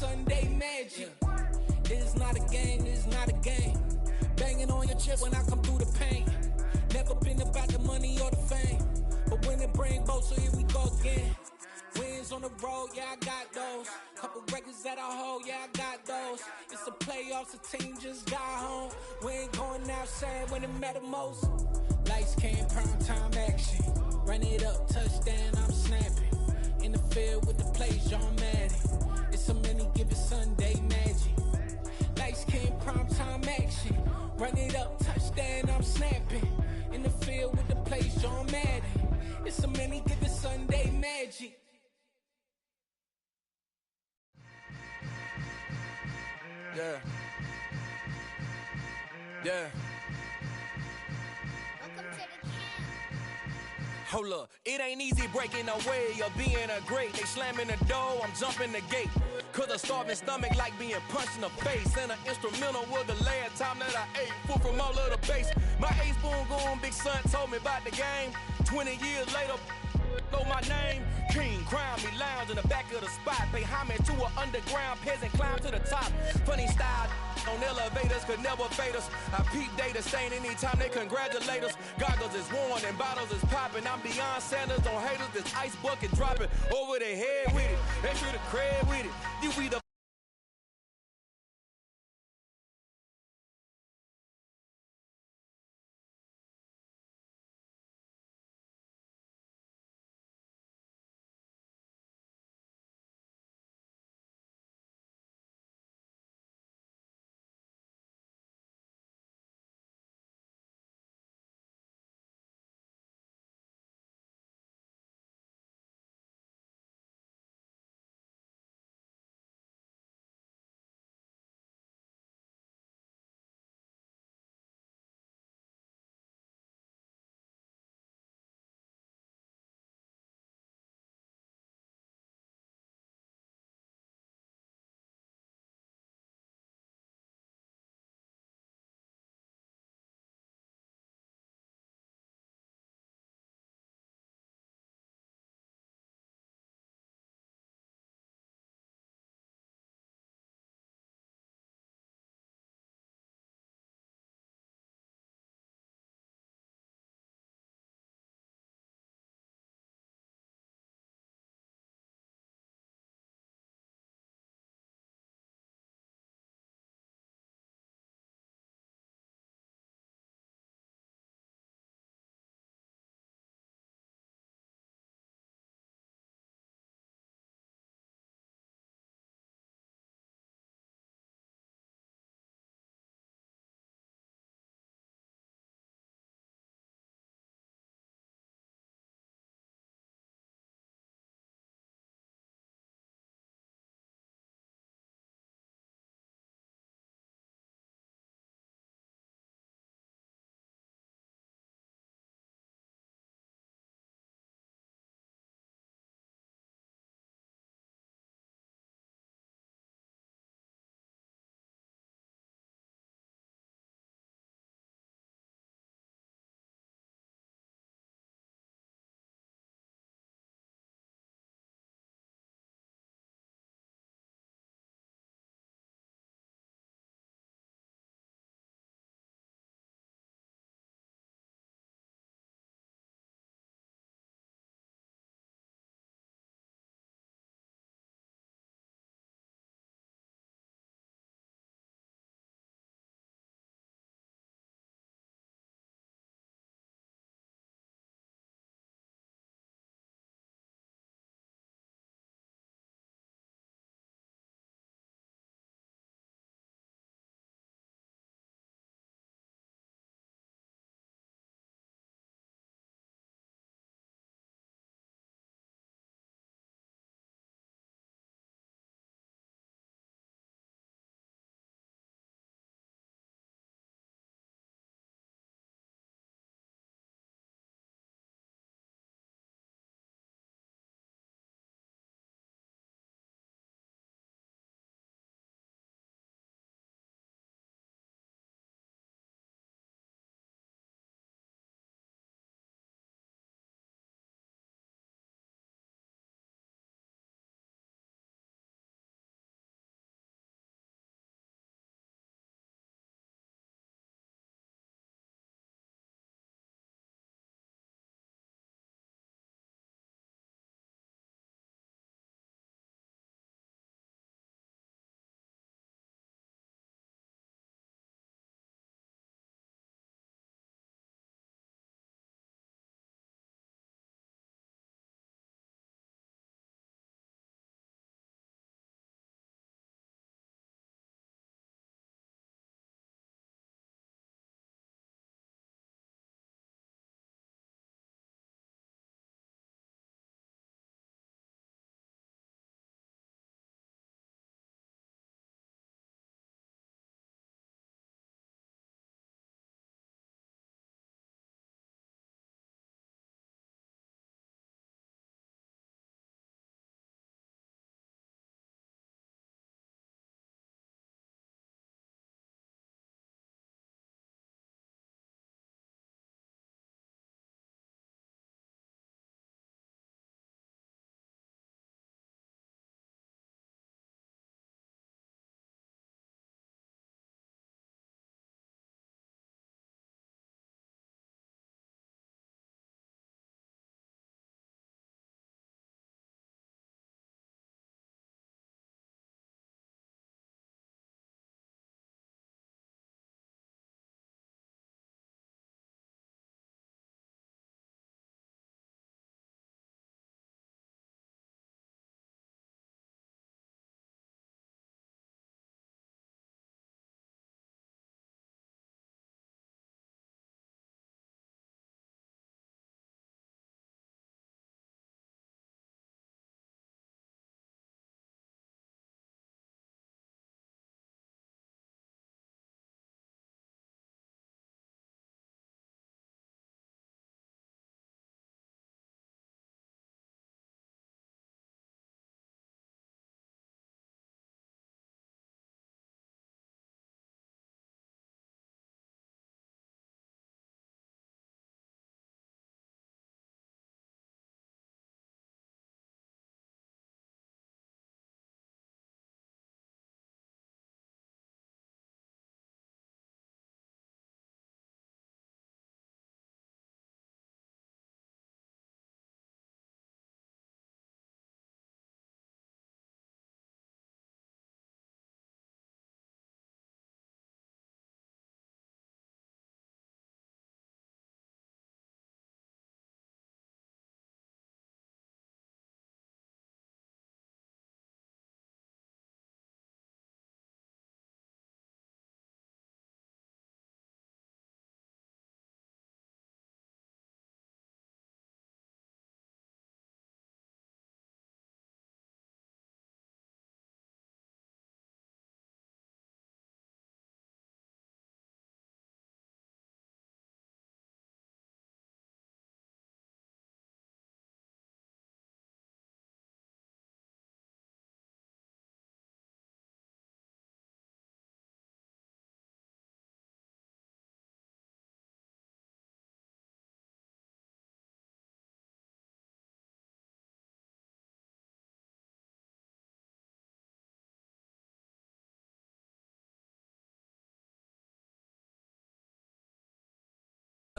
Sunday magic. It's not a game, it's not a game. Banging on your chest when I come through the pain. Never been about the money or the fame, but when it bring both, so here we go again. Wins on the road, yeah, I got those. Couple records that I hold, yeah, I got those. It's the playoffs, the team just got home. We ain't going outside when it matter most. Lights came, prime time action. Run it up, touchdown, I'm snapping. In the field with the plays, John Madden. It's a many given Sunday magic. Lights came, prime time action. Run it up, touchdown, I'm snapping. In the field with the plays, John Madden. It's a many given Sunday magic. Yeah. Yeah. Welcome to the camp. Hold up, it ain't easy breaking away or being a great. They slamming the door, I'm jumping the gate. Cause a starving stomach like being punched in the face. And an instrumental was the last time that I ate food from all of the base. My ace spoon goon, big son told me about the game. 20 years later, know my name. King, crown me, lounge in the back of the spot. Pay homage to an underground peasant, climb to the top. Funny style on elevators could never fade us. I peep data stain anytime they congratulate us. Goggles is worn and bottles is popping. I'm beyond Sanders on haters, this ice bucket dropping over their head with it. Extra the cred with it. You be the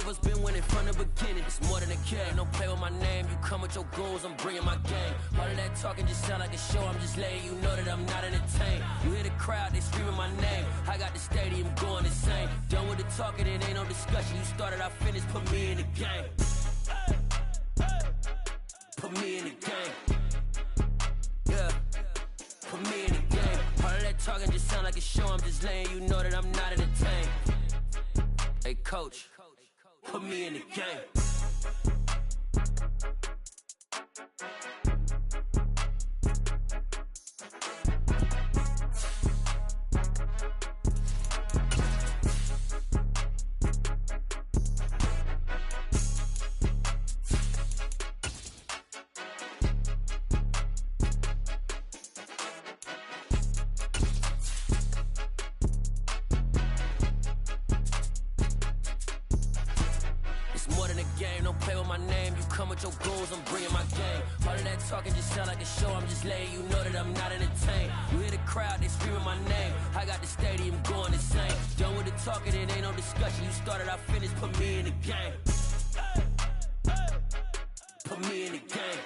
Us been winning from the beginning. It's more than a game. Don't play with my name. You come with your goals, I'm bringing my game. All of that talking just sound like a show. I'm just letting you know that I'm not entertained. You hear the crowd, they screaming my name. I got the stadium going insane. Done with the talking, it ain't no discussion. You started, I finished. Put me in the game. Put me in the game. Yeah. Put me in the game. All of that talking just sound like a show. I'm just letting you know that I'm not entertained. Hey, coach. Put me in the game. Your goals, I'm bringing my game. All of that talking just sound like a show. I'm just letting you know that I'm not entertained. You hear the crowd, they screaming my name. I got the stadium going insane. Done with the talking, it ain't no discussion. You started, I finished. Put me in the game. Put me in the game.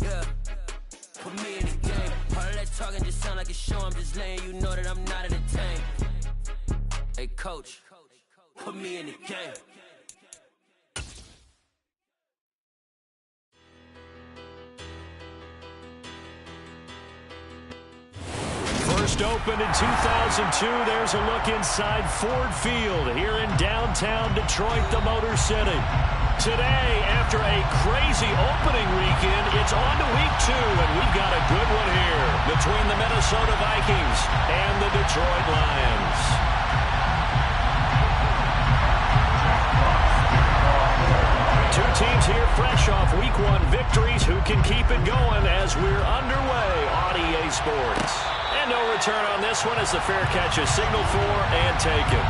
Yeah. Put me in the game. All of that talking just sound like a show. I'm just letting you know that I'm not entertained. Hey, coach. Put me in the game. First opened in 2002, there's a look inside Ford Field here in downtown Detroit, the Motor City. Today, after a crazy opening weekend, it's on to week 2, and we've got a good one here between the Minnesota Vikings and the Detroit Lions. Two teams here fresh off week 1 victories. Who can keep it going as we're underway on EA Sports? And no return on this one as the fair catch is signaled for and taken.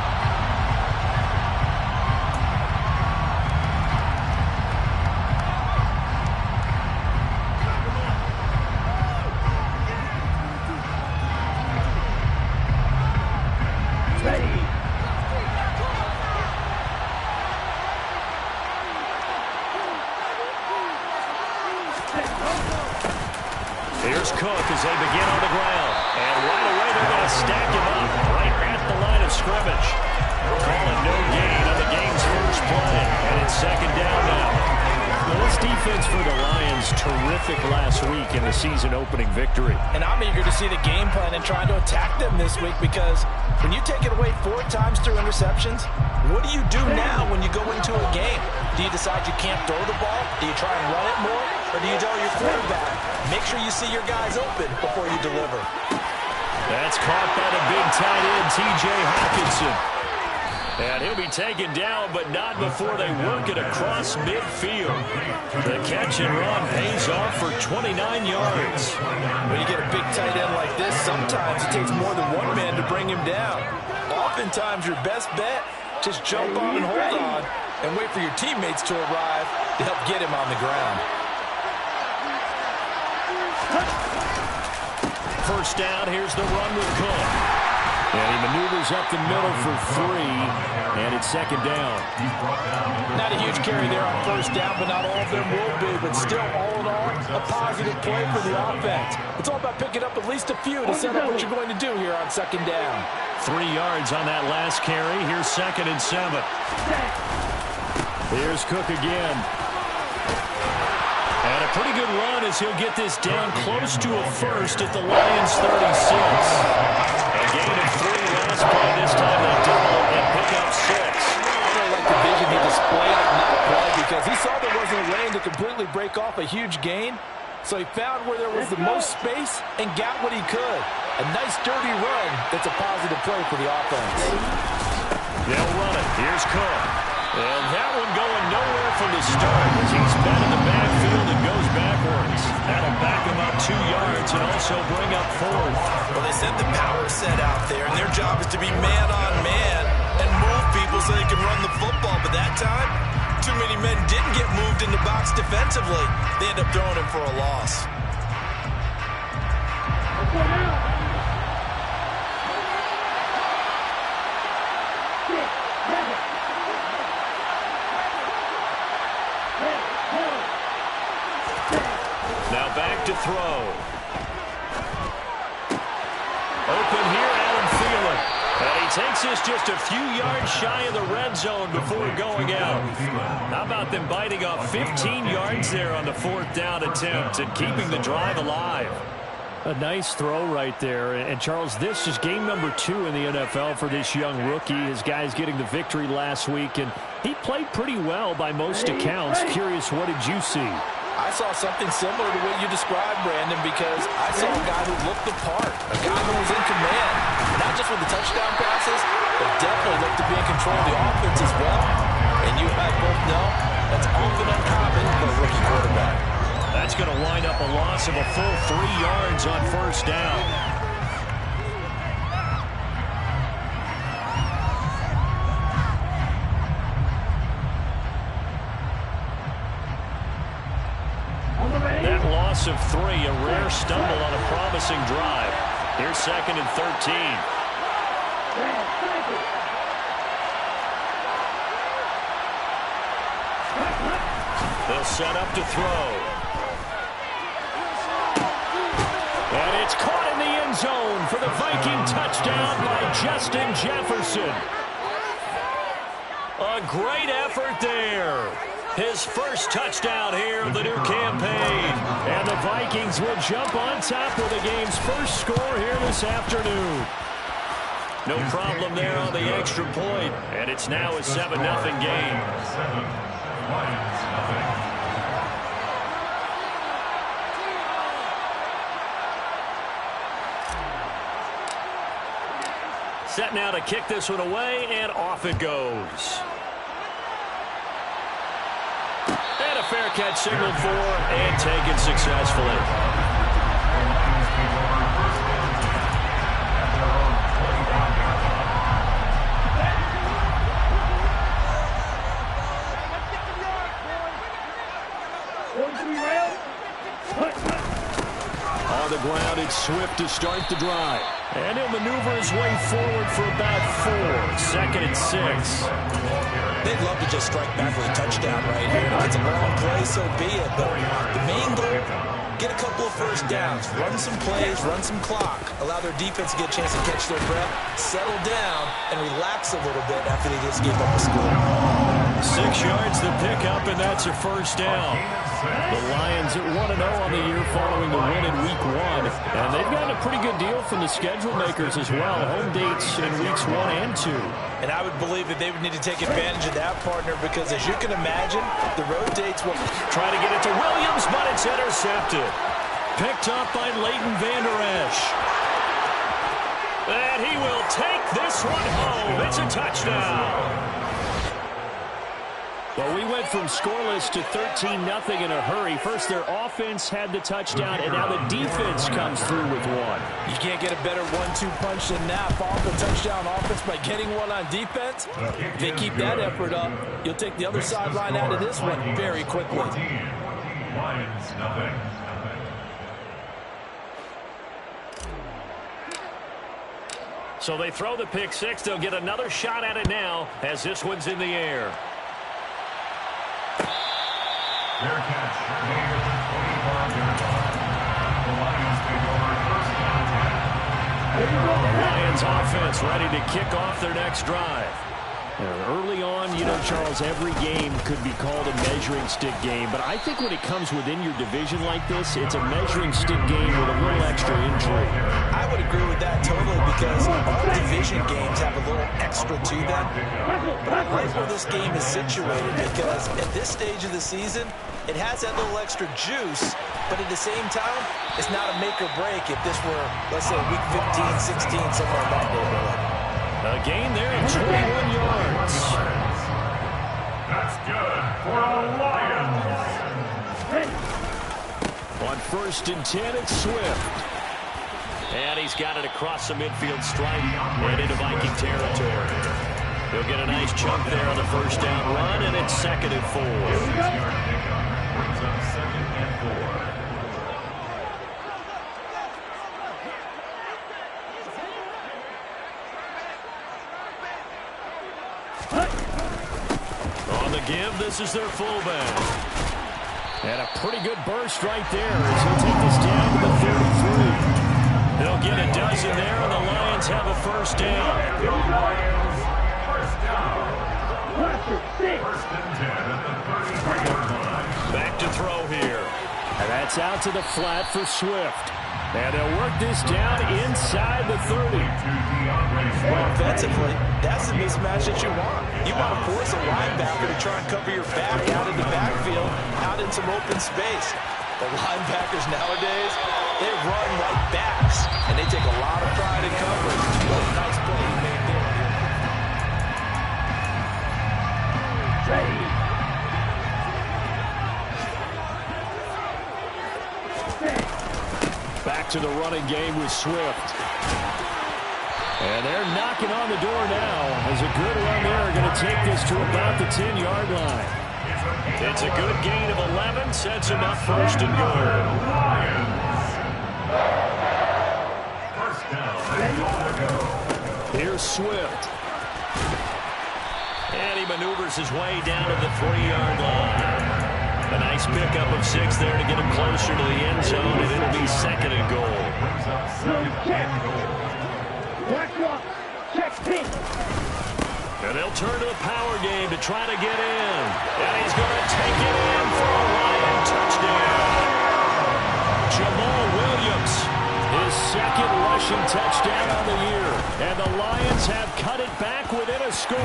Here's Cook as they begin on the ground. And right away they're going to stack him up right at the line of scrimmage. Calling no gain on the game's first play. And it's second down now. Well, this defense for the Lions, terrific last week in the season opening victory. And I'm eager to see the game plan and trying to attack them this week, because when you take it away 4 times through interceptions, what do you do now when you go into a game? Do you decide you can't throw the ball? Do you try and run it more? Or do you tell your quarterback, make sure you see your guys open before you deliver? That's caught by the big tight end, T.J. Hawkinson. And he'll be taken down, but not before they work it across midfield. The catch and run pays off for 29 yards. When you get a big tight end like this, sometimes it takes more than one man to bring him down. Oftentimes, your best bet, just jump on and hold on and wait for your teammates to arrive to help get him on the ground. First down, here's the run with Cook. And he maneuvers up the middle for 3, and it's second down. Not a huge carry there on first down, but not all of them will be. But still, all in all, a positive play for the offense. It's all about picking up at least a few to set up what you're going to do here on second down. 3 yards on that last carry. Here's 2nd and 7. Here's Cook again. And a pretty good run as he'll get this down close to a first at the Lions' 36. A gain of 3 last play. This time they double and pick up 6. I really like the vision he displayed on that play, because he saw there wasn't a lane to completely break off a huge gain. So he found where there was the most space and got what he could. A nice, dirty run that's a positive play for the offense. They'll run it. Here's Cook. And that one going nowhere from the start as he's been in the backfield and goes backwards. That'll back him up 2 yards and also bring up 4th. Well, they sent the power set out there, and their job is to be man-on-man and move people so they can run the football. But that time, too many men didn't get moved in the box defensively. They end up throwing him for a loss. Now back to throw. Open here, Adam Thielen. And he takes this just a few yards shy of the red zone before going out. How about them biting off 15 yards there on the 4th down attempt and keeping the drive alive? A nice throw right there. And, Charles, this is game number 2 in the NFL for this young rookie. His guys getting the victory last week, and he played pretty well by most accounts. Curious, what did you see? I saw something similar to what you described, Brandon, because I saw a guy who looked the part, a guy who was in command, not just with the touchdown passes, but definitely looked to be in control of the offense as well. And you and I both know that's often uncommon for a rookie quarterback. That's going to wind up a loss of a full 3 yards on 1st down. That loss of 3, a rare stumble on a promising drive. Here's 2nd and 13. They'll set up to throw. And it's caught in the end zone for the Viking touchdown by Justin Jefferson. A great effort there. His first touchdown here of the new campaign. And the Vikings will jump on top with the game's first score here this afternoon. No problem there on the extra point. And it's now a 7-0 game. Set now to kick this one away, and off it goes. And a fair catch signaled for and taken successfully. On the ground, it's Swift to start the drive. And he'll maneuver his way forward for about 4. 2nd and 6. They'd love to just strike back with a touchdown right here. If it's a long play, so be it. But the main goal, get a couple of first downs, run some plays, run some clock, allow their defense to get a chance to catch their breath, settle down, and relax a little bit after they just gave up a score. 6 yards to pick up, and that's a first down. The Lions at 1-0 on the year following the win in Week 1. And they've gotten a pretty good deal from the schedule makers as well. Home dates in Weeks 1 and 2. And I would believe that they would need to take advantage of that, partner, because as you can imagine, the road dates will try to get it to Williams, but it's intercepted. Picked up by Leighton Vander Esch. And he will take this one home. It's a touchdown. Well, we went from scoreless to 13-0 in a hurry. First, their offense had the touchdown, and now the defense comes through with one. You can't get a better 1-2 punch than that. Follow the touchdown offense by getting one on defense. If they keep that effort up, you'll take the other sideline out of this one very quickly. So they throw the pick 6. They'll get another shot at it now as this one's in the air. Fair catch. The Lions offense ready to kick off their next drive. Early on, you know, Charles, every game could be called a measuring stick game. But I think when it comes within your division like this, it's a measuring stick game with a little extra intrigue. I would agree with that totally because all division games have a little extra to them. But I like where this game is situated because at this stage of the season, it has that little extra juice. But at the same time, it's not a make or break if this were, let's say, week 15, 16, somewhere in that neighborhood. A gain there of 21 yards. That's good for the Lions. On 1st and 10, it's Swift. And he's got it across the midfield stripe and into Viking territory. He'll get a nice chunk there on the first down run, and it's 2nd and 4. Brings up 2nd and 4. On the give, this is their fullback. And a pretty good burst right there as he'll take this down to the 33. They'll get a dozen there, and the Lions have a first down. Lions, first down. First and 10 at the 33-yard line. Back to throw here. And that's out to the flat for Swift. And they'll work this down inside the 30. Well, offensively, that's the mismatch that you want. You want to force a linebacker to try and cover your back out in the backfield, out in some open space. The linebackers nowadays, they run like backs, and they take a lot of pride in coverage. What a nice play he made there. Back to the running game with Swift. And they're knocking on the door now as a good run there. Going to take this to about the 10-yard line. It's a good gain of 11. Sets him up first and goal. First down. Here's Swift. And he maneuvers his way down to the 3-yard line. A nice pickup of 6 there to get him closer to the end zone, and it'll be second and goal. And they'll turn to the power game to try to get in. And he's going to take it in for a Lion touchdown. Jamal Williams, his second rushing touchdown on the year. And the Lions have cut it back within a score.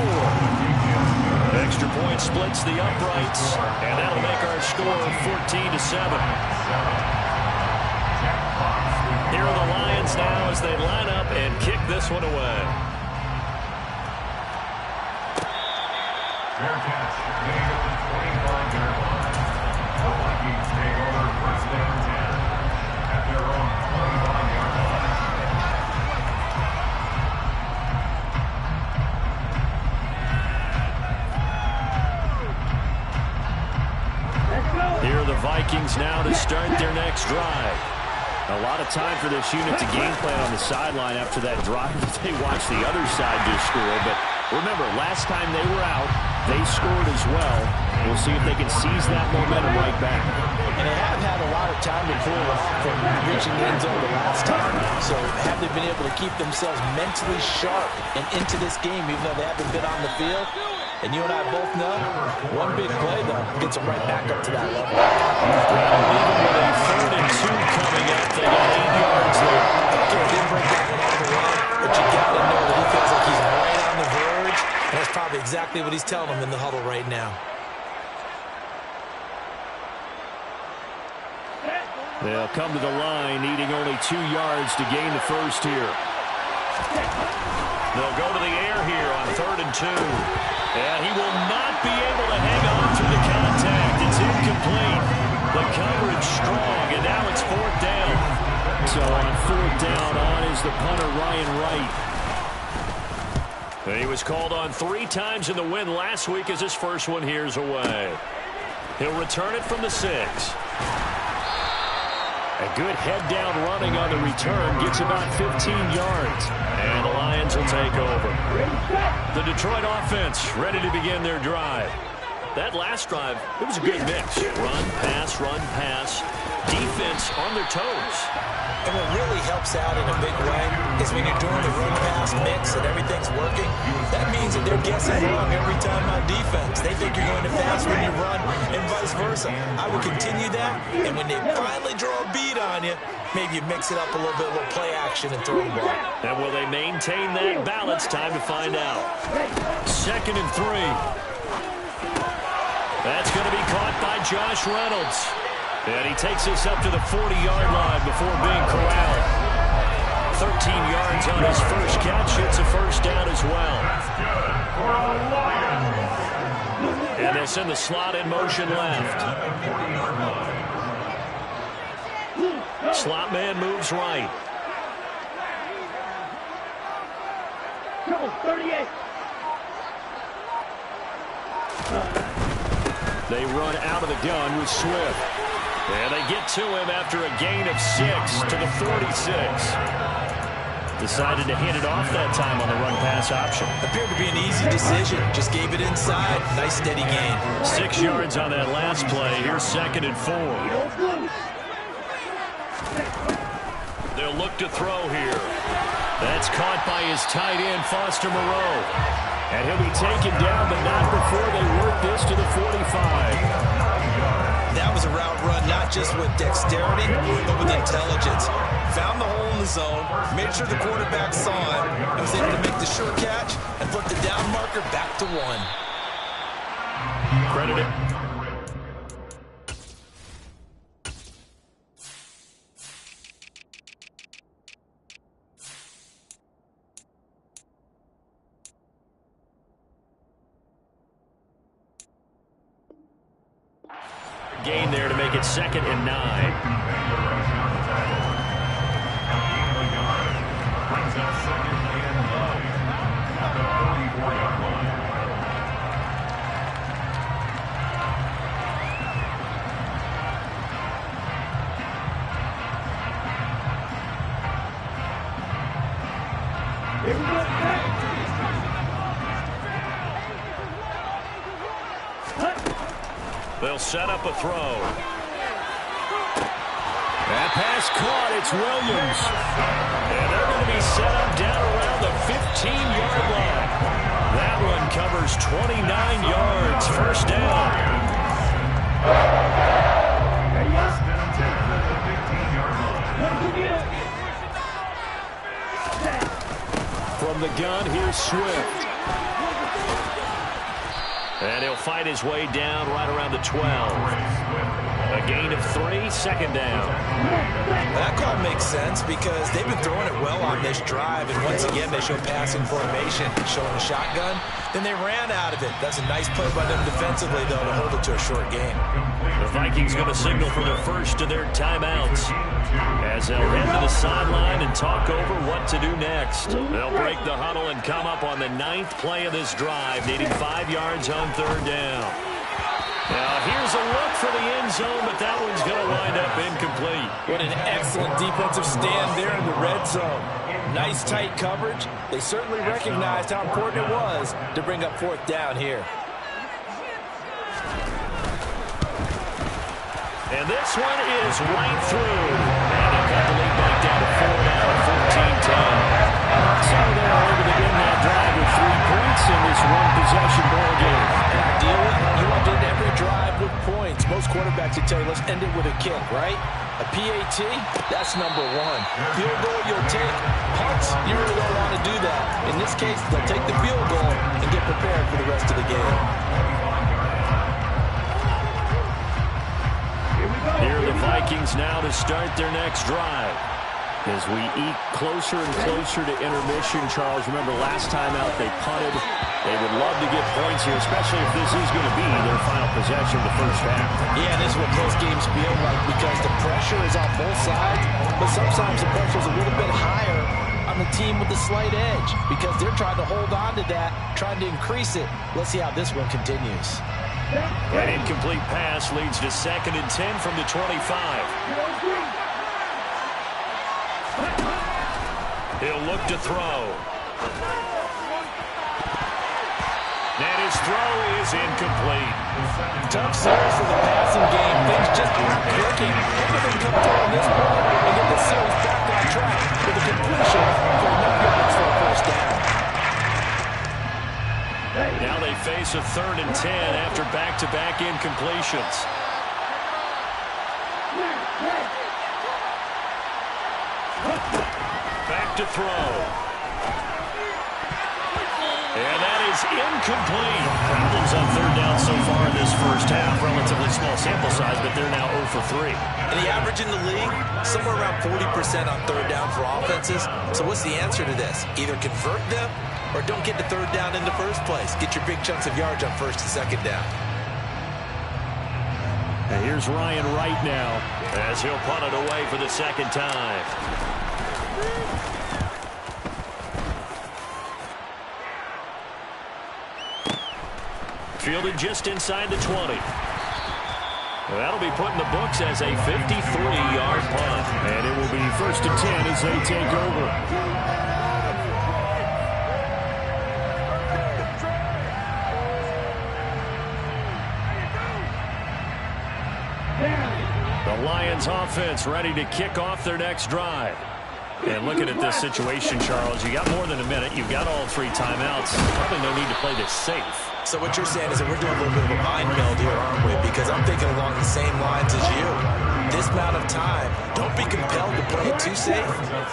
Extra point splits the uprights, and that'll make our score 14-7. Here are the Lions now as they line up and kick this one away. Fair catch, made at the 25-yard line. The Vikings take over first and 10 at their own 25-yard line. Here are the Vikings now to start their next drive. A lot of time for this unit to game plan on the sideline after that drive that they watched the other side just score. But remember, last time they were out, they scored as well. We'll see if they can seize that momentum right back. And they have had a lot of time to pull off from reaching the end zone the last time. So have they been able to keep themselves mentally sharp and into this game, even though they haven't been on the field? And you and I both know, one big play, though, gets them right back up to that level. Even with a 3rd and 2 coming up, they got 8 yards there. Okay, didn't break that one on the run, but you got to know that he feels like he's right on the verge, and that's probably exactly what he's telling them in the huddle right now. They'll come to the line, needing only 2 yards to gain the first here. They'll go to the air here on 3rd and 2. And he will not be able to hang on through the contact. It's incomplete. The coverage strong, and now it's 4th down. So on 4th down, on is the punter, Ryan Wright. He was called on 3 times in the win last week as his first one here's away. He'll return it from the 6. A good head-down running on the return gets about 15 yards. And the Lions will take over. The Detroit offense ready to begin their drive. That last drive, it was a good mix. Run, pass. Defense on their toes. And what really helps out in a big way is when you're doing the run-pass mix and everything's working, that means that they're guessing wrong every time on defense. They think you're going to pass when you run and vice versa. I would continue that, and when they finally draw a beat on you, maybe you mix it up a little bit, a little play action and throw the ball. And will they maintain that balance? Time to find out. 2nd and 3. That's going to be caught by Josh Reynolds. And he takes this up to the 40-yard line before being corralled. 13 yards on his first catch. It's a first down as well. That's good for the Lions. And they send the slot in motion left. Slot man moves right. Go, 38. They run out of the gun with Swift. And they get to him after a gain of 6 to the 46. Decided to hand it off that time on the run-pass option. Appeared to be an easy decision. Just gave it inside. Nice steady gain. 6 yards on that last play. Here's 2nd and 4. They'll look to throw here. That's caught by his tight end, Foster Moreau. And he'll be taken down, but not before they work this to the 45. That was a route run, not just with dexterity, but with intelligence. Found the hole in the zone, made sure the quarterback saw it, and was able to make the sure catch and flip the down marker back to 1. Credit it. Gain there to make it 2nd and 9. Brings up 2nd and 9 at the 44-yard line. They'll set up a throw. That pass caught. It's Williams. And they're going to be set up down around the 15-yard line. That one covers 29 yards. First down. Less than 10 at the 15-yard line. From the gun, here's Swift. And he'll fight his way down right around the 12. A gain of 3, 2nd down. That call makes sense because they've been throwing it well on this drive, and once again they show passing formation, showing a shotgun. Then they ran out of it. That's a nice play by them defensively, though, to hold it to a short game. The Vikings going to signal for the first of their timeouts as they'll head to the sideline and talk over what to do next. They'll break the huddle and come up on the 9th play of this drive, needing 5 yards on 3rd down. Now, here's a look for the end zone, but that one's going to wind up incomplete. What an excellent defensive stand there in the red zone. Nice tight coverage. They certainly recognized how important it was to bring up 4th down here. And this one is right through. And they cut the lead back down to 4 now at 14-10. So they're able to end that drive with 3 points in this one-possession ball game. Ideally, you want to end every drive with points. Most quarterbacks would tell you, let's end it with a kick, right? A PAT, that's number 1. Field goal, you'll take. Punts, you really don't want to do that. In this case, they'll take the field goal and get prepared for the rest of the game. Here are the Vikings now to start their next drive. As we eke closer and closer to intermission, Charles, remember last time out they punted. They would love to get points here, especially if this is going to be their final possession of the first half. Yeah, this is what close games feel like because the pressure is on both sides, but sometimes the pressure is a little bit higher on the team with the slight edge because they're trying to hold on to that, trying to increase it. Let's see how this one continues. An incomplete pass leads to 2nd and 10 from the 25. He'll look to throw. And his throw is incomplete. Tough series for the passing game. Things just aren't clicking. Maybe they can come through on this point and get the series back on track with a completion for enough yards for a first down. Now they face a 3rd and 10 after back-to-back incompletions. Back to throw. And that is incomplete. Problems on 3rd down so far in this first half. Relatively small sample size, but they're now 0 for 3. And the average in the league, somewhere around 40% on 3rd down for offenses. So what's the answer to this? Either convert them or don't get the 3rd down in the first place. Get your big chunks of yards on 1st and 2nd down. And here's Ryan Wright now as he'll punt it away for the 2nd time. Fielded just inside the 20. Well, that'll be put in the books as a 53-yard punt. And it will be 1st and 10 as they take over. The Lions offense ready to kick off their next drive. And looking at this situation, Charles, you got more than a minute. You've got all 3 timeouts. Probably no need to play this safe. So what you're saying is that we're doing a little bit of a mind meld here, aren't we? Because I'm thinking along the same lines as you. This amount of time, don't be compelled to play it too safe.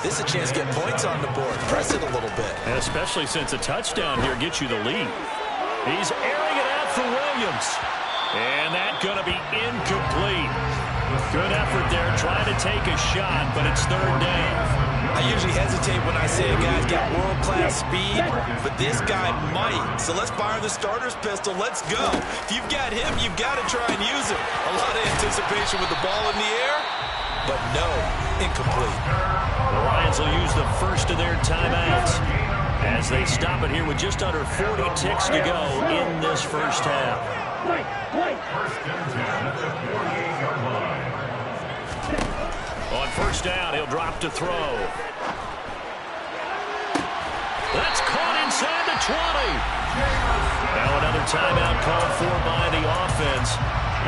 This is a chance to get points on the board. Press it a little bit. And especially since a touchdown here gets you the lead. He's airing it out for Williams. And that's going to be incomplete. Good effort there, trying to take a shot, but it's 3rd down. I usually hesitate when I say a guy's got world-class speed, but this guy might. So let's fire the starter's pistol. Let's go. If you've got him, you've got to try and use it. A lot of anticipation with the ball in the air, but no, incomplete. The Lions will use the first of their timeouts as they stop it here with just under 40 ticks to go in this first half. First and 10 at the 48-yard line. On first down, he'll drop to throw. That's caught inside the 20. Now another timeout called for by the offense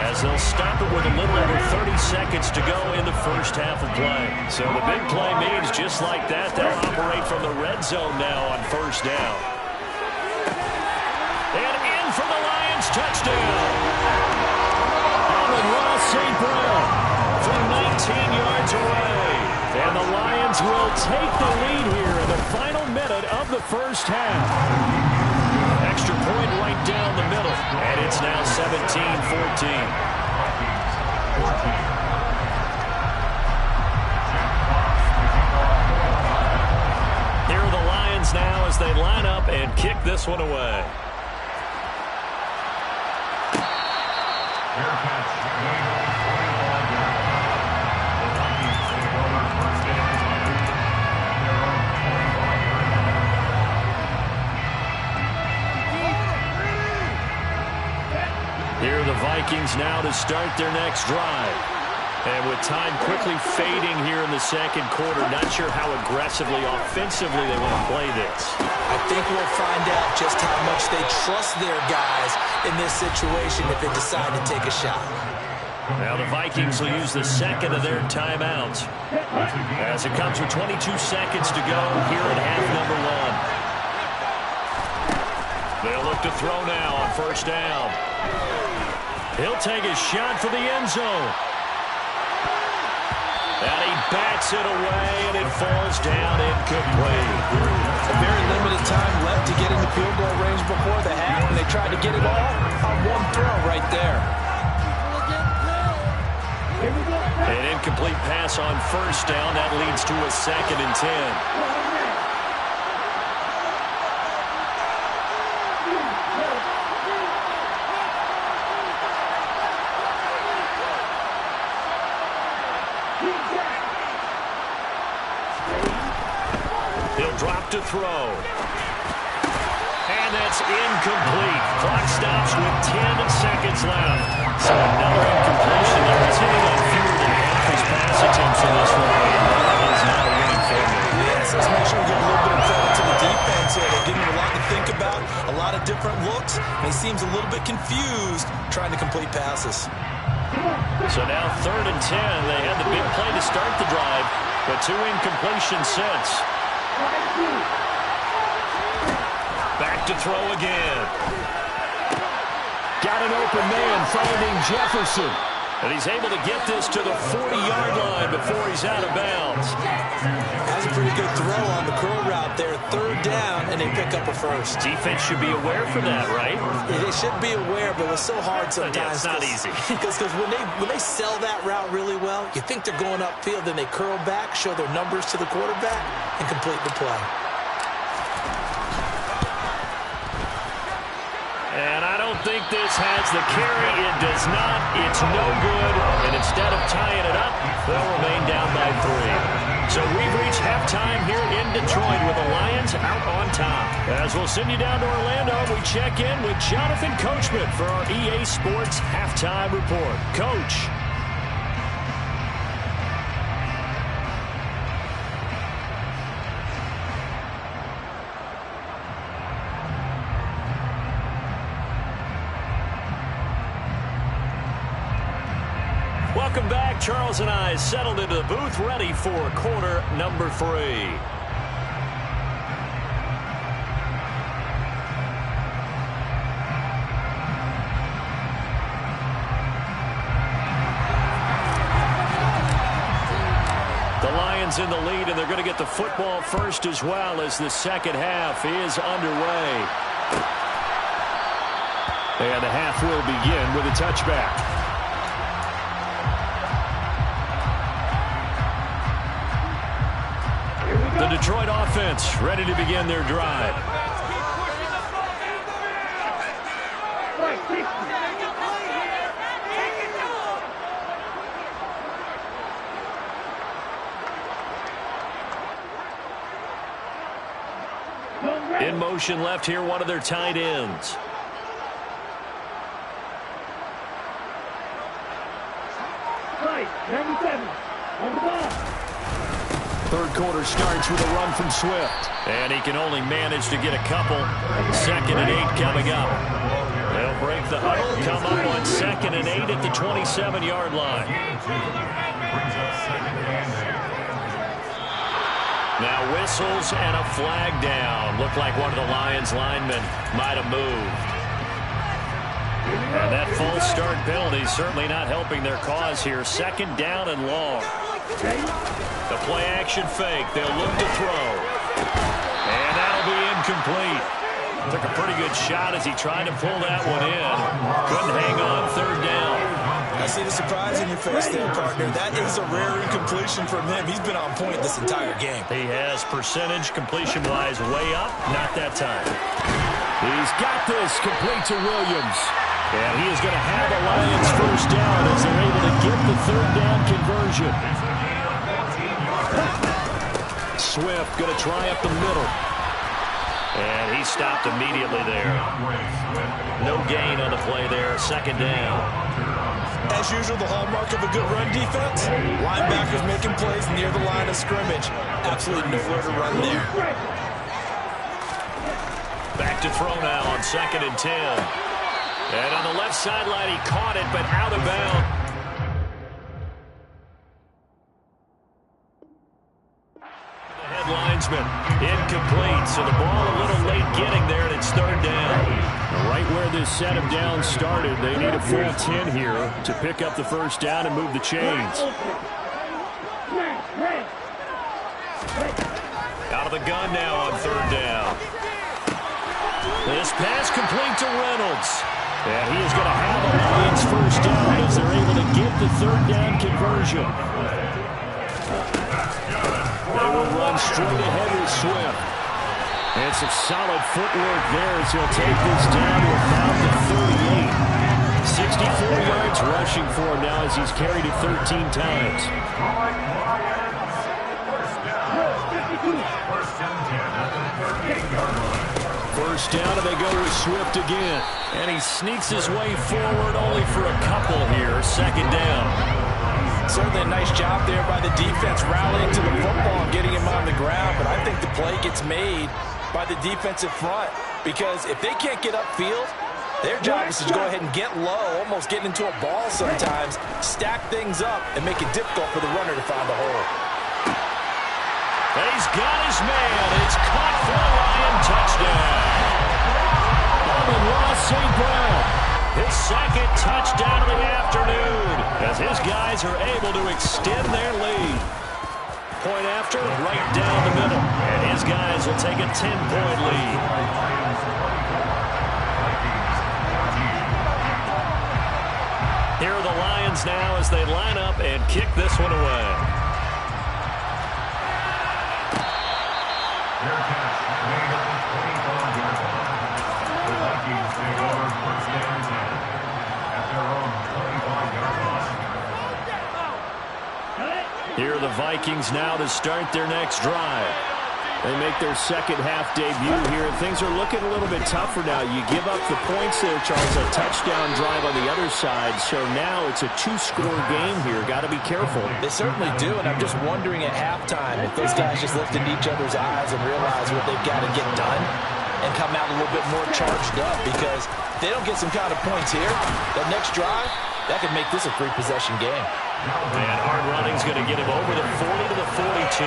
as they'll stop it with a little over 30 seconds to go in the first half of play. So the big play means just like that, they'll operate from the red zone now on first down. And in for the Lions touchdown. Ross St. Brown from 19 yards away. And the Lions will take the lead here in the final minute of the first half. Extra point right down the middle. And it's now 17-14. Here are the Lions now as they line up and kick this one away. Here are the Vikings now to start their next drive. And with time quickly fading here in the second quarter, not sure how aggressively, offensively they want to play this. I think we'll find out just how much they trust their guys in this situation if they decide to take a shot. Now the Vikings will use the second of their timeouts as it comes with 22 seconds to go here at half number 1. They'll look to throw now on first down. He'll take a shot for the end zone. And he bats it away, and it falls down incomplete. A very limited time left to get into field goal range before the half, and they tried to get it all on one throw right there. An incomplete pass on first down. That leads to a 2nd and 10. He'll drop to throw. And that's incomplete. Clock stops with 10 seconds left. So another incompletion there. He's hitting on fewer than half his pass attempts in this one. That is not a winning formula. Yes, let's make sure we give a little bit of credit to the defense here. They're giving him a lot to think about, a lot of different looks, and he seems a little bit confused trying to complete passes. So now 3rd and 10. They had the big play to start the drive, but 2 incompletions since. Back to throw again. Got an open man finding Jefferson. And he's able to get this to the 40-yard line before he's out of bounds. That's a pretty good throw on the curl route there. 3rd down, and they pick up a first. Defense should be aware for that, right? Yeah, they should be aware, but it's so hard sometimes. Yeah, it's not easy. Because when they sell that route really well, you think they're going upfield, then they curl back, show their numbers to the quarterback, and complete the play. And I don't think this has the carry. It does not. It's no good. And instead of tying it up, they'll remain down by 3. So we've reached halftime here in Detroit with the Lions out on top. top. As we'll send you down to Orlando, we check in with Jonathan Coachman for our EA Sports Halftime Report. Coach. Welcome back. Charles and I settled into the booth, ready for quarter number 3. The Lions in the lead, and they're going to get the football first as well as the second half is underway. And the half will begin with a touchback. The Detroit offense ready to begin their drive. In motion left here, one of their tight ends. Right, 97, on the ball. Third quarter starts with a run from Swift. And he can only manage to get a couple. 2nd and 8 coming up. They'll break the huddle, come up on 2nd and 8 at the 27-yard line. Now whistles and a flag down. Looked like one of the Lions linemen might have moved. And that false start penalty certainly not helping their cause here. 2nd down and long. The play action fake. They'll look to throw. And that'll be incomplete. Took a pretty good shot as he tried to pull that one in. Couldn't hang on 3rd down. I see the surprise in your face there, partner. That is a rare incompletion from him. He's been on point this entire game. He has percentage completion-wise way up. Not that time. He's got this complete to Williams. And he is going to have the Lions first down as they're able to get the 3rd down conversion. Swift going to try up the middle. And he stopped immediately there. No gain on the play there. 2nd down. As usual, the hallmark of a good run defense. Linebackers making plays near the line of scrimmage. Absolutely nowhere to run there. Back to throw now on 2nd and 10. And on the left sideline, he caught it, but out of bounds. The head linesman, incomplete. So the ball a little late getting there, and it's 3rd down. Right where this set of downs started, they need a full 10 here to pick up the first down and move the chains. Out of the gun now on 3rd down. This pass complete to Reynolds. And he is going to have the Lions first down as they're able to get the 3rd down conversion. They will run straight ahead with Swift. And some solid footwork there as he'll take this down to about the 38. 64 yards rushing for him now as he's carried it 13 times. First down, and they go with Swift again. And he sneaks his way forward only for a couple here. 2nd down. Certainly a nice job there by the defense rallying to the football and getting him on the ground. But I think the play gets made by the defensive front. Because if they can't get upfield, their job is to go ahead and get low, almost get into a ball sometimes, stack things up, and make it difficult for the runner to find the hole. And he's got his man. It's caught for a Lion touchdown. Ross St. Brown, his 2nd touchdown of the afternoon as his guys are able to extend their lead. Point after, right down the middle. And his guys will take a 10-point lead. Here are the Lions now as they line up and kick this one away. Here are the Vikings now to start their next drive. They make their second half debut here, and things are looking a little bit tougher now. You give up the points there, Charles, a touchdown drive on the other side, so now it's a two-score game here. Got to be careful. They certainly do, and I'm just wondering at halftime if those guys just looked in each other's eyes and realized what they've got to get done and come out a little bit more charged up, because if they don't get some kind of points here, that next drive, that could make this a three-possession game. And hard running's going to get him over the 40 to the 42.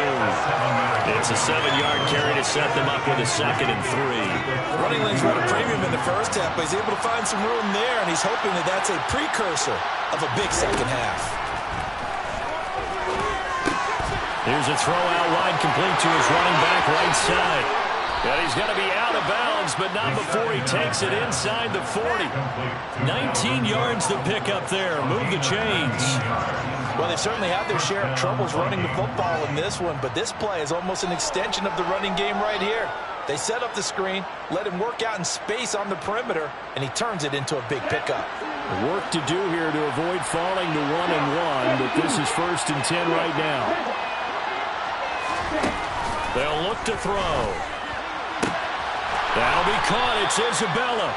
It's a 7-yard carry to set them up with a 2nd and 3. Running lanes run a premium in the first half, but he's able to find some room there, and he's hoping that that's a precursor of a big second half. Here's a throw out wide, complete to his running back right side. And he's going to be out of bounds, but not before he takes it inside the 40. 19 yards to pick up there. Move the chains. Well, they've certainly had their share of troubles running the football in this one, but this play is almost an extension of the running game right here. They set up the screen, let him work out in space on the perimeter, and he turns it into a big pickup. Work to do here to avoid falling to 1-1, but this is 1st and 10 right now. They'll look to throw. That'll be caught. It's Isabella.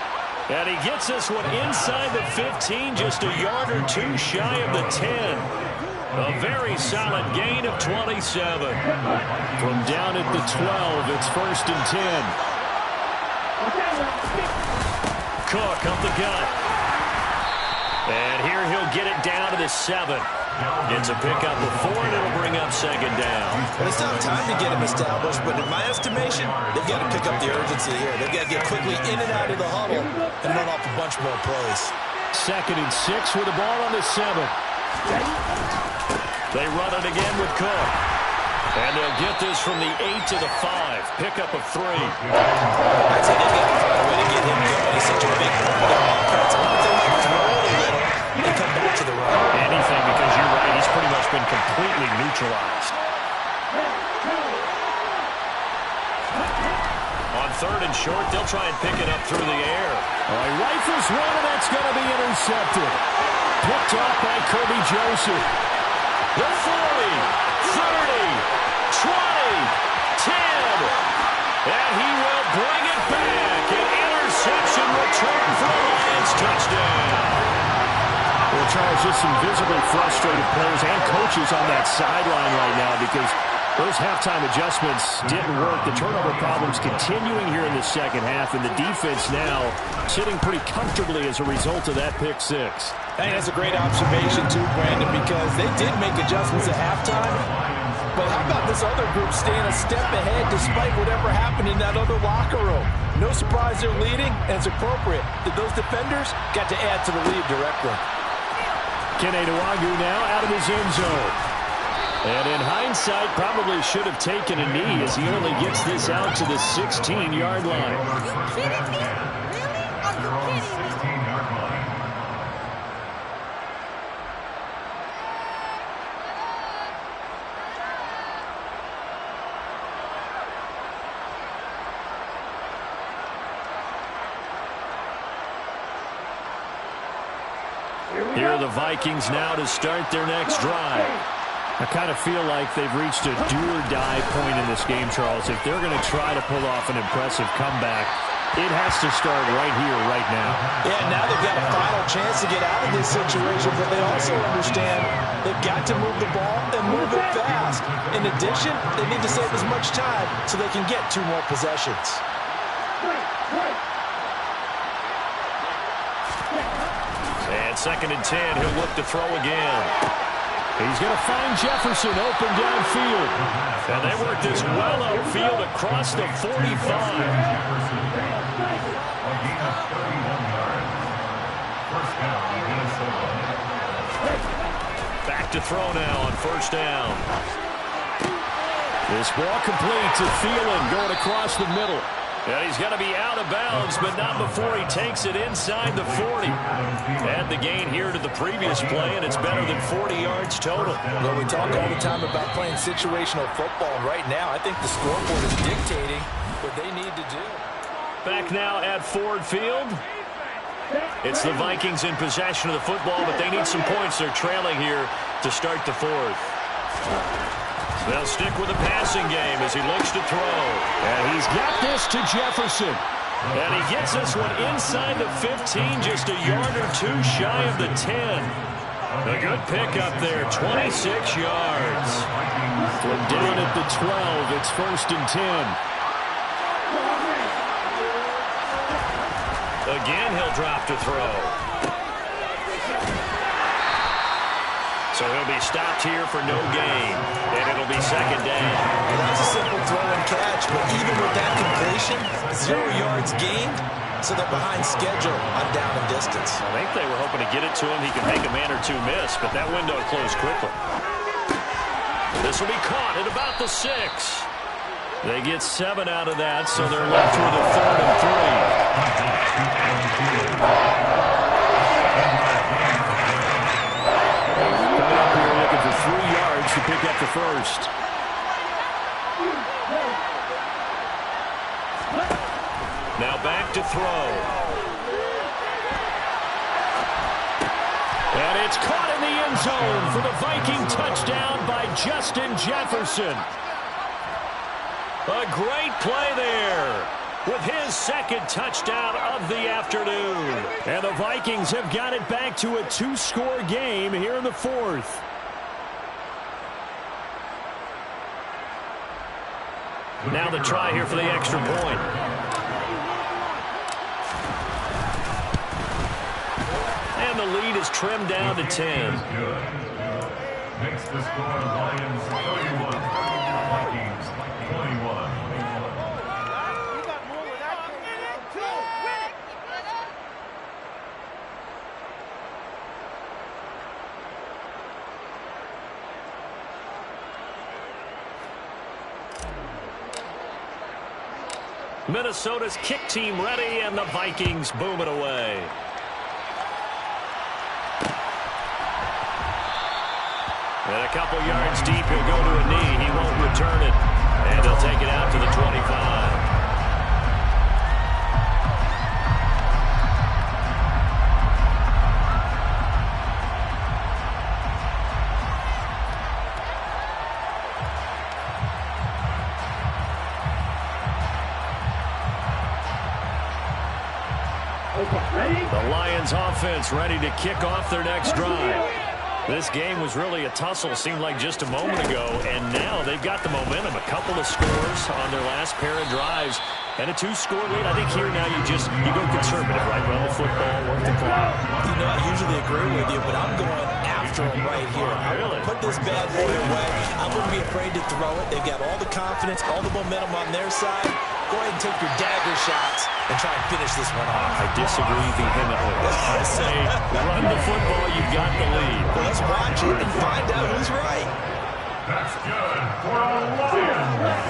And he gets this one inside the 15, just a yard or two shy of the 10. A very solid gain of 27. From down at the 12, it's 1st and 10. Cook up the gut. And here he'll get it down to the 7. Gets a pickup of 4, and it'll bring up 2nd down. Well, it's not time to get him established, but in my estimation, they've got to pick up the urgency here. They've got to get quickly in and out of the huddle and run off a bunch more plays. 2nd and 6 with the ball on the 7. They run it again with Cook. And they'll get this from the 8 to the 5. Pickup of 3. I'd say they've got to find a way to get him going. He's such a big part of their offense. I wonder if they might throw it a little and come back to the run. Anything, because you're right. He's pretty much been completely neutralized. On 3rd and short, they'll try and pick it up through the air. He rifles one, and that's going to be intercepted. Picked off by Kirby Joseph. The 40, 30, 20, 10. And he will bring it back. An interception return for a Lions touchdown. Well, Charles, just some visibly frustrated players and coaches on that sideline right now because those halftime adjustments didn't work. The turnover problems continuing here in the second half, and the defense now sitting pretty comfortably as a result of that pick 6. I think that's a great observation, too, Brandon, because they did make adjustments at halftime. But how about this other group staying a step ahead despite whatever happened in that other locker room? No surprise they're leading, and it's appropriate that those defenders got to add to the lead directly. Kene Nwangwu now out of his end zone. And in hindsight, probably should have taken a knee as he only gets this out to the 16-yard line. Are you kidding me? Really? Are you kidding me? 16-yard line. Here are the Vikings now to start their next drive. I kind of feel like they've reached a do-or-die point in this game, Charles. If they're going to try to pull off an impressive comeback, it has to start right here, right now. Yeah, now they've got a final chance to get out of this situation, but they also understand they've got to move the ball and move it fast. In addition, they need to save as much time so they can get 2 more possessions. And 2nd and 10, he'll look to throw again. He's going to find Jefferson open downfield. And they work this well upfield across the 45. Back to throw now on 1st down. This ball complete to Thielen going across the middle. And he's going to be out of bounds, but not before he takes it inside the 40. Add the gain here to the previous play, and it's better than 40 yards total. Well, we talk all the time about playing situational football, and right now I think the scoreboard is dictating what they need to do. Back now at Ford Field. It's the Vikings in possession of the football, but they need some points. They're trailing here to start the 4th. They'll stick with the passing game as he looks to throw. And he's got this to Jefferson. And he gets this one inside the 15, just a yard or two shy of the 10. A good pickup there, 26 yards. From down at the 12, it's 1st and 10. Again, he'll drop to throw. So he'll be stopped here for no gain, and it'll be 2nd down. Well, that was a simple throw and catch, but even with that completion, 0 yards gained, so they're behind schedule on down and distance. I think they were hoping to get it to him. He can make a man or two miss, but that window closed quickly. This will be caught at about the 6. They get 7 out of that, so they're left with a 3rd and 3. For 3 yards to pick up the 1st. Now back to throw. And it's caught in the end zone for the Viking touchdown by Justin Jefferson. A great play there with his 2nd touchdown of the afternoon. And the Vikings have got it back to a 2-score game here in the 4th. Now the try here for the extra point. And the lead is trimmed down to 10. Makes the score Lions 31, Vikings 21. Minnesota's kick team ready, and the Vikings boom it away. And a couple yards deep, he'll go to a knee. He won't return it, and he'll take it out to the 25. The Lions offense ready to kick off their next drive. This game was really a tussle, seemed like just a moment ago, and now they've got the momentum. A couple of scores on their last pair of drives, and a 2-score lead. I think here now you go conservative, right? Run the football, work the clock. You know, I usually agree with you, but I'm going after him right here. I want to put this bad boy away. I wouldn't be afraid to throw it. They've got all the confidence, all the momentum on their side. Go ahead and take your dagger shots and try and finish this one off. I disagree vehemently. I say run the football, you've got the lead. Well, let's watch it and find out who's right. That's good for the Lions.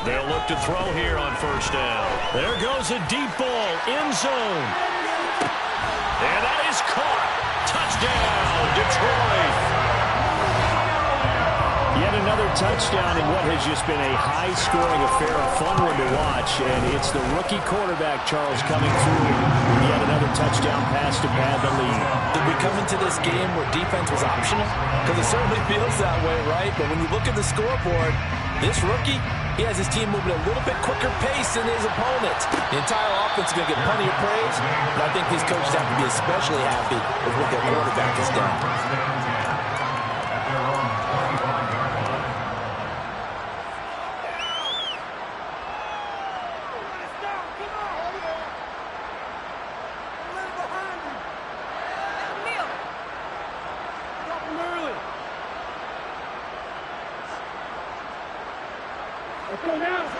They'll look to throw here on 1st down. There goes a deep ball, end zone. And that is caught. Touchdown, Detroit. Yet another touchdown in what has just been a high-scoring affair, a fun one to watch, and it's the rookie quarterback, Charles, coming through with yet another touchdown pass to pad the lead. Did we come into this game where defense was optional? Because it certainly feels that way, right? But when you look at the scoreboard, this rookie, he has his team moving a little bit quicker pace than his opponent. The entire offense is going to get plenty of praise, but I think these coaches have to be especially happy with what their quarterback has done.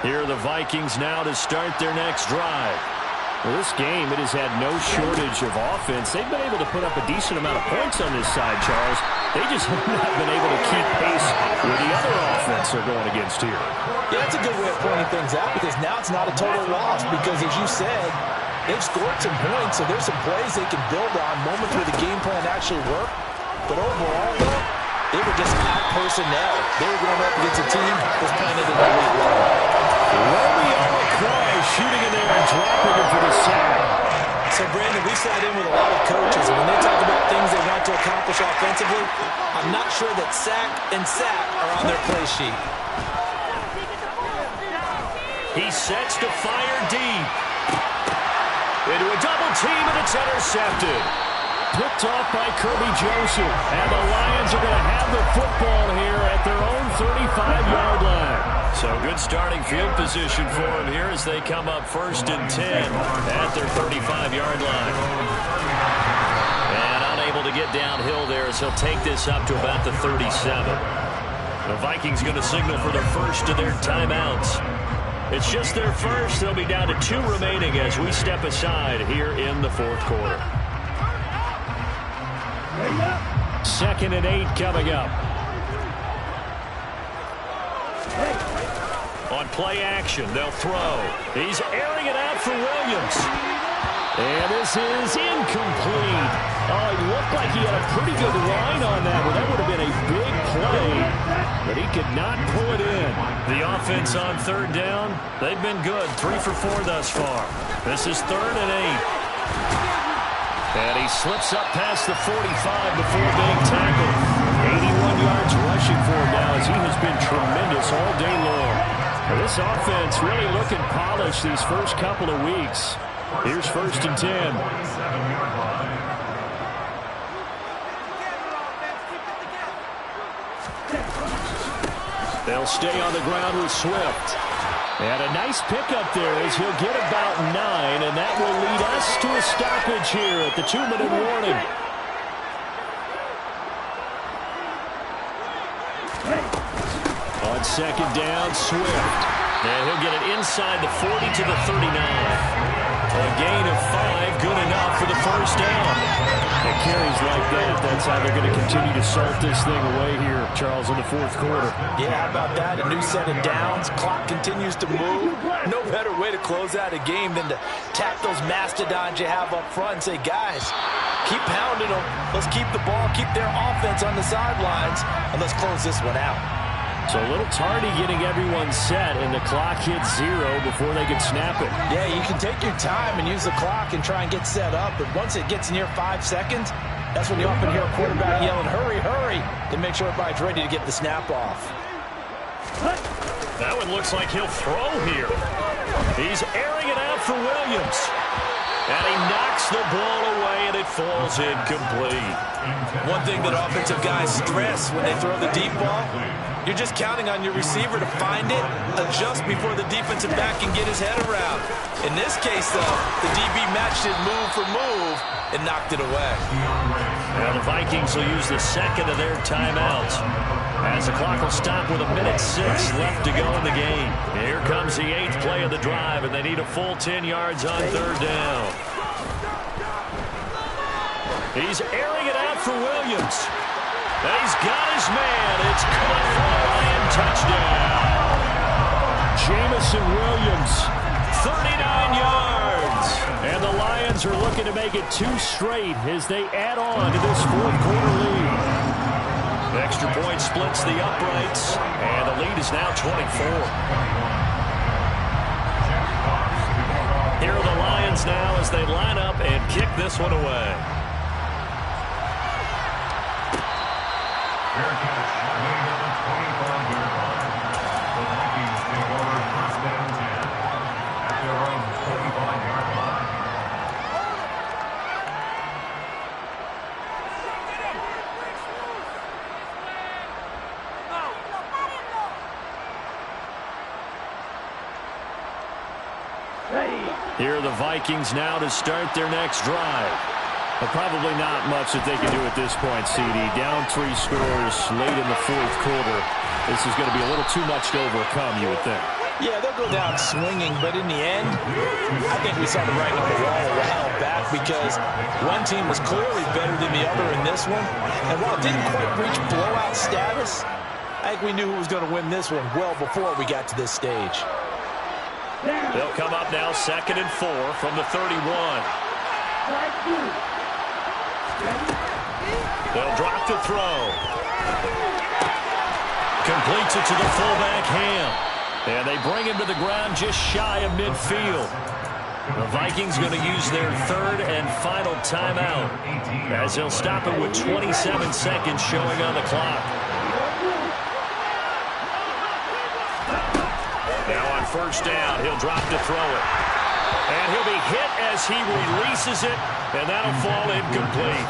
Here are the Vikings now to start their next drive. Well, this game, it has had no shortage of offense. They've been able to put up a decent amount of points on this side, Charles. They just have not been able to keep pace with the other offense they're going against here. Yeah, that's a good way of pointing things out, because now it's not a total loss, because as you said, they've scored some points, so there's some plays they can build on, moments where the game plan actually worked. But overall, though, they were just out personnel. They were going up against a team that's playing at an elite level. Romeo McCoy shooting in there and dropping him for the sack. So, Brandon, we sat in with a lot of coaches, and when they talk about things they want to accomplish offensively, I'm not sure that sack and sack are on their play sheet. He sets to fire deep. Into a double team, and it's intercepted. Picked off by Kirby Joseph. And the Lions are going to have the football here at their own 35-yard line. So good starting field position for him here as they come up 1st and 10 at their 35-yard line. And unable to get downhill there as he'll take this up to about the 37. The Vikings going to signal for their first of their timeouts. It's just their first. They'll be down to 2 remaining as we step aside here in the 4th quarter. 2nd and 8 coming up. On play action, they'll throw. He's airing it out for Williams. And this is incomplete. Oh, it looked like he had a pretty good line on that, but that would have been a big play. But he could not pull it in. The offense on 3rd down, they've been good. 3 for 4 thus far. This is 3rd and 8. And he slips up past the 45 before being tackled. 81 yards rushing for him now as he has been tremendous all day long. Now this offense really looking polished these first couple of weeks. Here's 1st and 10. They'll stay on the ground with Swift. And a nice pickup there as he'll get about 9, and that will lead us to a stoppage here at the 2-minute warning. On 2nd down, Swift. And he'll get it inside the 40 to the 39. A gain of 5, good enough for the 1st down. And carries like that, that's how they're going to continue to salt this thing away here, Charles, in the 4th quarter. Yeah, how about that? A new set of downs. Clock continues to move. No better way to close out a game than to tap those mastodons you have up front and say, guys, keep pounding them. Let's keep the ball, keep their offense on the sidelines, and let's close this one out. So a little tardy getting everyone set, and the clock hits 0 before they can snap it. Yeah, you can take your time and use the clock and try and get set up, but once it gets near 5 seconds, that's when you often hear a quarterback yelling, hurry, hurry, to make sure everybody's ready to get the snap off. That one looks like he'll throw here. He's airing it out for Williams. And he knocks the ball away, and it falls incomplete. One thing that offensive guys stress when they throw the deep ball, you're just counting on your receiver to find it, adjust before the defensive back can get his head around. In this case, though, the DB matched it move for move and knocked it away. Now the Vikings will use the 2nd of their timeouts as the clock will stop with 1:06 left to go in the game. Here comes the 8th play of the drive, and they need a full 10 yards on 3rd down. He's airing it out for Williams. And he's got his man. It's caught for a Lion touchdown. Jamison Williams, 39 yards. And the Lions are looking to make it 2 straight as they add on to this 4th quarter lead. Extra point splits the uprights, and the lead is now 24. Here are the Lions now as they line up and kick this one away. Here are the Vikings now to start their next drive. But probably not much that they can do at this point, CD. Down 3 scores late in the 4th quarter. This is going to be a little too much to overcome, you would think. Yeah, they'll go down swinging, but in the end, I think we saw the writing on the wall a while back because one team was clearly better than the other in this one. And while it didn't quite reach blowout status, I think we knew who was going to win this one well before we got to this stage. They'll come up now 2nd and 4 from the 31. They'll drop the throw. Completes it to the fullback, Ham. And they bring him to the ground just shy of midfield. The Vikings going to use their third and final timeout as they'll stop it with 27 seconds showing on the clock. Now on first down, he'll drop to throw it. And he'll be hit as he releases it, and that'll fall incomplete.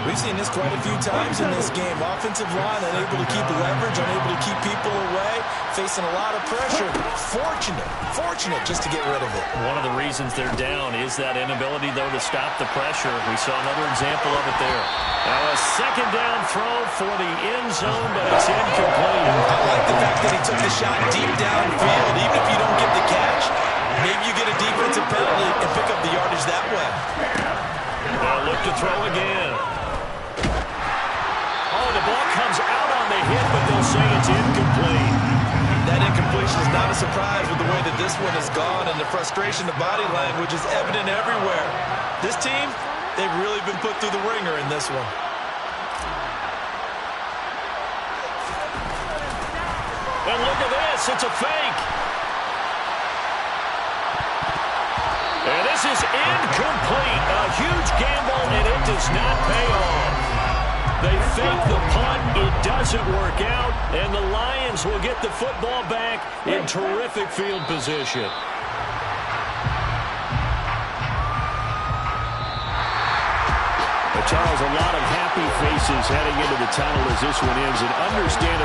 We've seen this quite a few times in this game. Offensive line unable to keep leverage, unable to keep people away, facing a lot of pressure. Fortunate just to get rid of it. One of the reasons they're down is that inability, though, to stop the pressure. We saw another example of it there. Now a second down throw for the end zone, but it's incomplete. I like the fact that he took the shot deep downfield, even if you don't get the catch. Maybe you get a defensive penalty and pick up the yardage that way. They'll look to throw again. Oh, the ball comes out on the hit, but they'll say it's incomplete. That incompletion is not a surprise with the way that this one has gone, and the frustration of body language is evident everywhere. This team, they've really been put through the ringer in this one. And look at this, it's a fake. And this is incomplete. A huge gamble, and it does not pay off. They fake the punt. It doesn't work out, and the Lions will get the football back in terrific field position. But Charles, a lot of happy faces heading into the tunnel as this one ends, and understandable.